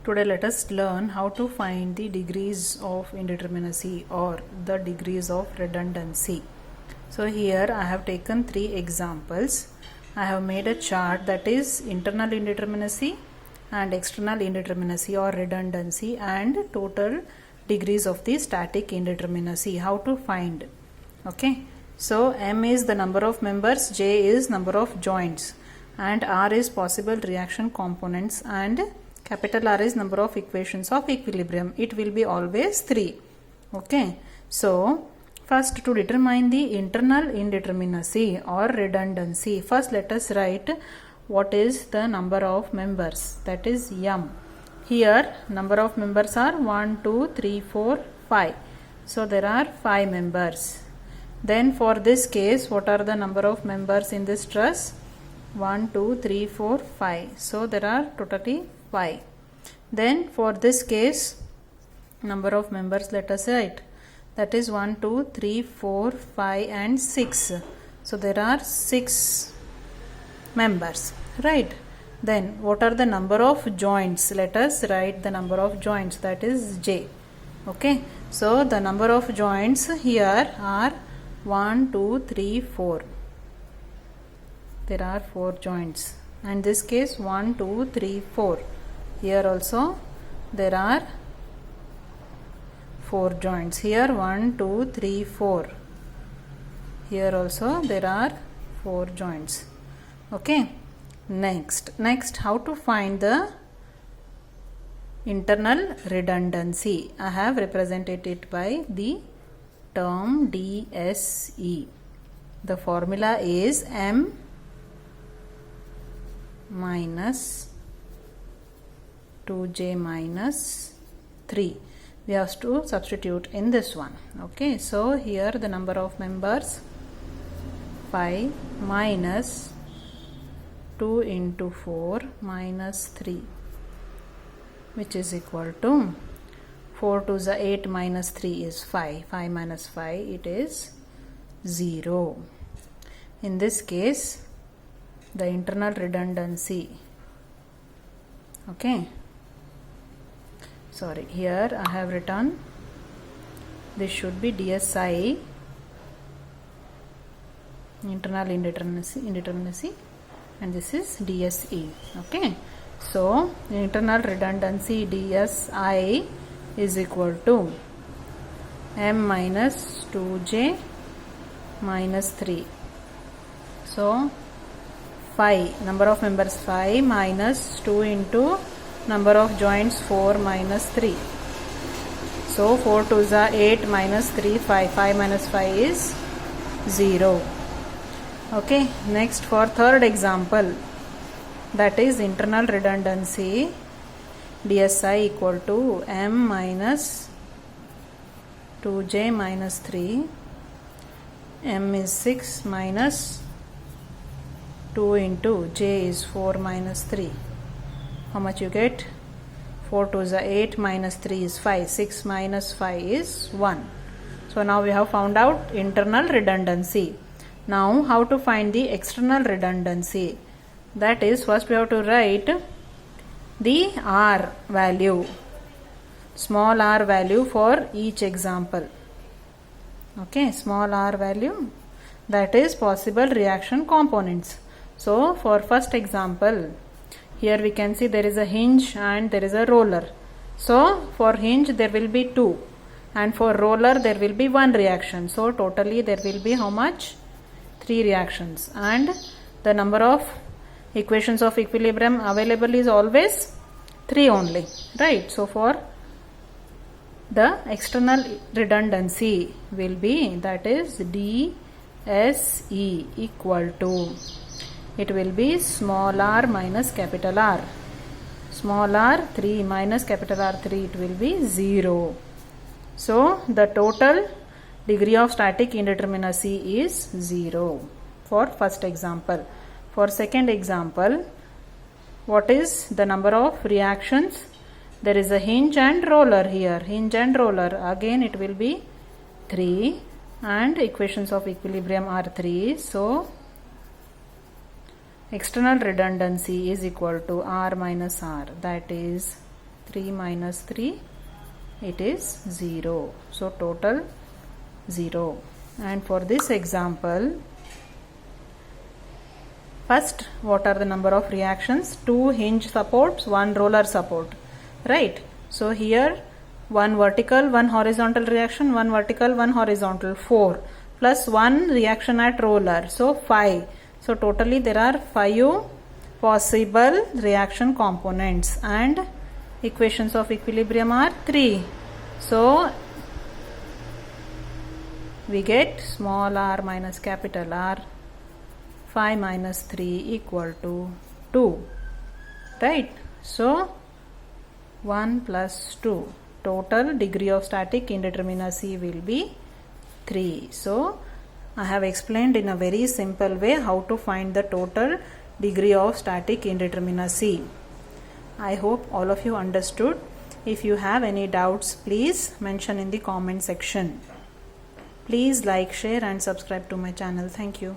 Today let us learn how to find the degrees of indeterminacy or the degrees of redundancy. So here I have taken 3 examples. I have made a chart that is internal indeterminacy and external indeterminacy or redundancy and total degrees of the static indeterminacy. How to find? Okay. So M is the number of members, J is number of joints, and R is possible reaction components, and capital R is number of equations of equilibrium. It will be always 3. Okay. So first, to determine the internal indeterminacy or redundancy, first let us write what is the number of members, that is M. Here number of members are 1, 2, 3, 4, 5. So there are 5 members. Then for this case, what are the number of members in this truss? 1, 2, 3, 4, 5. So there are totally 5. Then for this case, number of members let us write, that is 1, 2, 3, 4, 5 and 6. So there are 6 members, right? Then what are the number of joints? Let us write the number of joints, that is J. Okay. So the number of joints here are 1, 2, 3, 4. There are 4 joints. And in this case 1, 2, 3, 4. Here also there are 4 joints. Here 1, 2, 3, 4. Here also there are 4 joints. Okay. Next how to find the internal redundancy? I have represented it by the term DSE. The formula is M minus 2J minus 3. We have to substitute in this one. Okay, so here the number of members 5 minus 2 into 4 minus 3, which is equal to 4 to the 8 minus 3 is 5. 5 minus 5, it is 0. In this case, the internal redundancy, okay, sorry, here I have written, this should be DSI, internal indeterminacy, and this is DSE. Okay, so internal redundancy DSI is equal to M minus 2J minus 3. So 5, number of members 5 minus 2 into number of joints 4 minus 3. So 4 to the 8 minus 3, 5. 5 minus 5 is 0. Okay, next for third example, that is internal redundancy DSI equal to M minus 2J minus 3. M is 6 minus 2 into J is 4 minus 3. How much you get? 4 to the 8 minus 3 is 5. 6 minus 5 is 1. So now we have found out internal redundancy. Now how to find the external redundancy? That is, first we have to write the R value, small r value for each example. Okay, small r value, that is possible reaction components. So for first example, here we can see there is a hinge and there is a roller. So for hinge there will be 2 and for roller there will be 1 reaction. So totally there will be how much? 3 reactions, and the number of equations of equilibrium available is always 3 only, right? So for the external redundancy will be, that is DSE equal to, it will be small r minus capital R. Small r 3 minus capital R 3, it will be 0. So the total degree of static indeterminacy is 0 for first example. For second example, what is the number of reactions? There is a hinge and roller here. Hinge and roller, again it will be 3 and equations of equilibrium are 3. So external redundancy is equal to R minus R, that is 3 minus 3, it is 0. So total 0. And for this example, first, what are the number of reactions? 2 hinge supports, 1 roller support, right? So here 1 vertical, 1 horizontal reaction, 1 vertical, 1 horizontal, 4, plus 1 reaction at roller, so 5. So totally there are 5 possible reaction components, and equations of equilibrium are 3. So we get small r minus capital R, 5 minus 3 equal to 2, right? So 1 plus 2, total degree of static indeterminacy will be 3. So I have explained in a very simple way how to find the total degree of static indeterminacy. I hope all of you understood. If you have any doubts, please mention in the comment section. Please like, share and subscribe to my channel. Thank you.